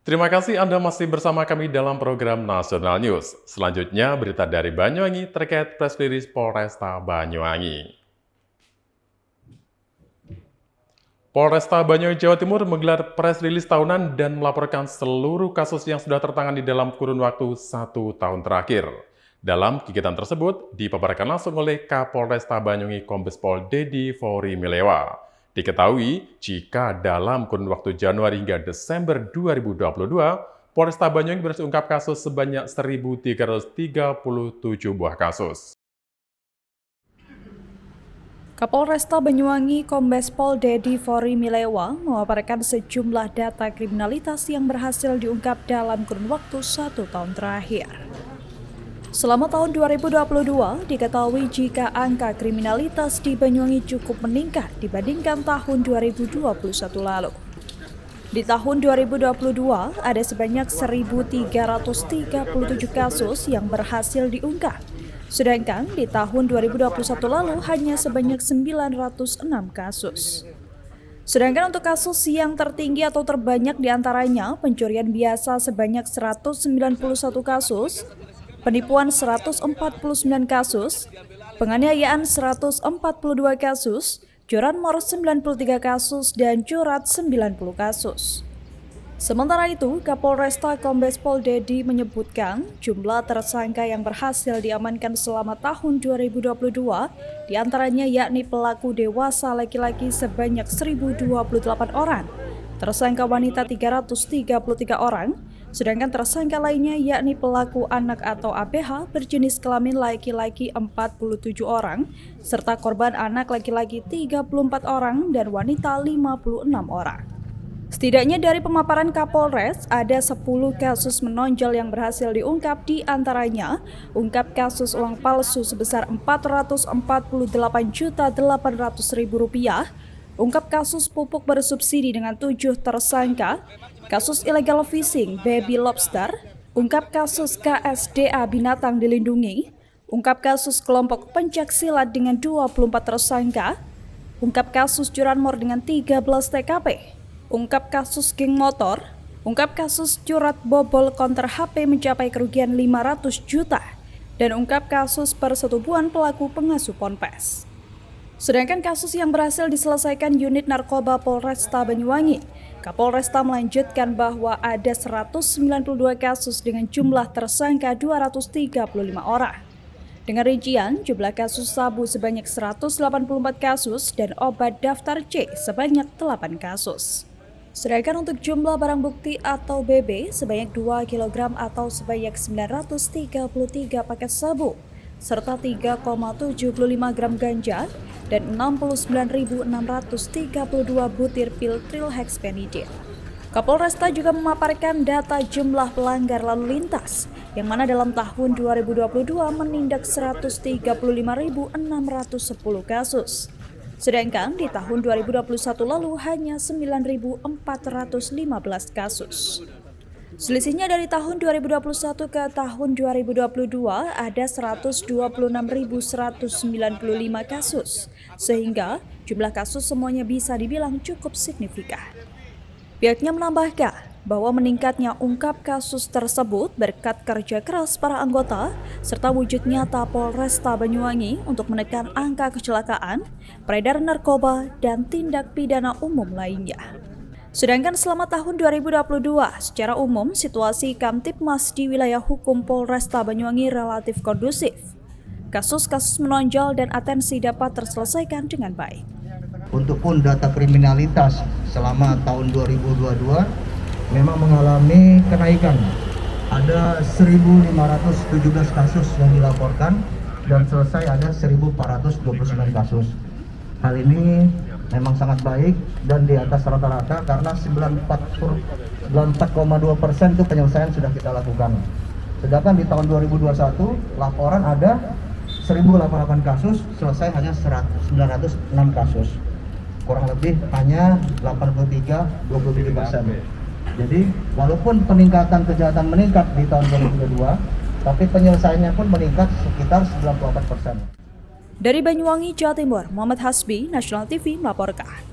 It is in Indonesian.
Terima kasih Anda masih bersama kami dalam program Nasional News. Selanjutnya, berita dari Banyuwangi terkait press release Polresta Banyuwangi. Polresta Banyuwangi, Jawa Timur menggelar press release tahunan dan melaporkan seluruh kasus yang sudah tertangani dalam kurun waktu 1 tahun terakhir. Dalam kegiatan tersebut, dipaparkan langsung oleh Kapolresta Banyuwangi Kombes Pol Dedi Fori Milewa. Diketahui, jika dalam kurun waktu Januari hingga Desember 2022, Polresta Banyuwangi berhasil ungkap kasus sebanyak 1.337 buah kasus. Kapolresta Banyuwangi Kombes Pol Dedi Fori Milewa memaparkan sejumlah data kriminalitas yang berhasil diungkap dalam kurun waktu 1 tahun terakhir. Selama tahun 2022, diketahui jika angka kriminalitas di Banyuwangi cukup meningkat dibandingkan tahun 2021 lalu. Di tahun 2022, ada sebanyak 1.337 kasus yang berhasil diungkap. Sedangkan di tahun 2021 lalu hanya sebanyak 906 kasus. Sedangkan untuk kasus yang tertinggi atau terbanyak diantaranya pencurian biasa sebanyak 191 kasus, penipuan 149 kasus, penganiayaan 142 kasus, curanmor 93 kasus, dan curat 90 kasus. Sementara itu, Kapolresta Kombes Pol Dedi menyebutkan jumlah tersangka yang berhasil diamankan selama tahun 2022 diantaranya yakni pelaku dewasa laki-laki sebanyak 1.028 orang, tersangka wanita 333 orang, sedangkan tersangka lainnya yakni pelaku anak atau ABH berjenis kelamin laki-laki 47 orang, serta korban anak laki-laki 34 orang dan wanita 56 orang. Setidaknya dari pemaparan Kapolres, ada 10 kasus menonjol yang berhasil diungkap, di antaranya ungkap kasus uang palsu sebesar Rp448.800.000, ungkap kasus pupuk bersubsidi dengan 7 tersangka, kasus illegal fishing baby lobster, ungkap kasus KSDA binatang dilindungi, ungkap kasus kelompok pencaksilat dengan 24 tersangka, ungkap kasus curanmor dengan 13 TKP, ungkap kasus geng motor, ungkap kasus curat bobol konter HP mencapai kerugian 500 juta, dan ungkap kasus persetubuhan pelaku pengasuh ponpes. Sedangkan kasus yang berhasil diselesaikan unit narkoba Polresta Banyuwangi, Kapolresta melanjutkan bahwa ada 192 kasus dengan jumlah tersangka 235 orang. Dengan rincian, jumlah kasus sabu sebanyak 184 kasus dan obat daftar C sebanyak 8 kasus. Sedangkan untuk jumlah barang bukti atau BB sebanyak 2 kg atau sebanyak 933 paket sabu, serta 3,75 gram ganja dan 69.632 butir pil trilhexpenidil. Kapolresta juga memaparkan data jumlah pelanggar lalu lintas, yang mana dalam tahun 2022 menindak 135.610 kasus. Sedangkan di tahun 2021 lalu hanya 9.415 kasus. Selisihnya dari tahun 2021 ke tahun 2022 ada 126.195 kasus, sehingga jumlah kasus semuanya bisa dibilang cukup signifikan. Pihaknya menambahkan bahwa meningkatnya ungkap kasus tersebut berkat kerja keras para anggota serta wujud nyata Polresta Banyuwangi untuk menekan angka kecelakaan, peredaran narkoba, dan tindak pidana umum lainnya. Sedangkan selama tahun 2022, secara umum situasi Kamtipmas di wilayah hukum Polresta Banyuwangi relatif kondusif. Kasus-kasus menonjol dan atensi dapat terselesaikan dengan baik. Untuk pun data kriminalitas selama tahun 2022 memang mengalami kenaikan. Ada 1.517 kasus yang dilaporkan dan selesai ada 1.429 kasus. Hal ini memang sangat baik dan di atas rata-rata karena 94,2% itu penyelesaian sudah kita lakukan. Sedangkan di tahun 2021 laporan ada 1.088 kasus, selesai hanya 906 kasus. Kurang lebih hanya 83-27%. Jadi walaupun peningkatan kejahatan meningkat di tahun 2022, tapi penyelesaiannya pun meningkat sekitar 94%. Dari Banyuwangi, Jawa Timur, Muhammad Hasbi, Nasional TV melaporkan.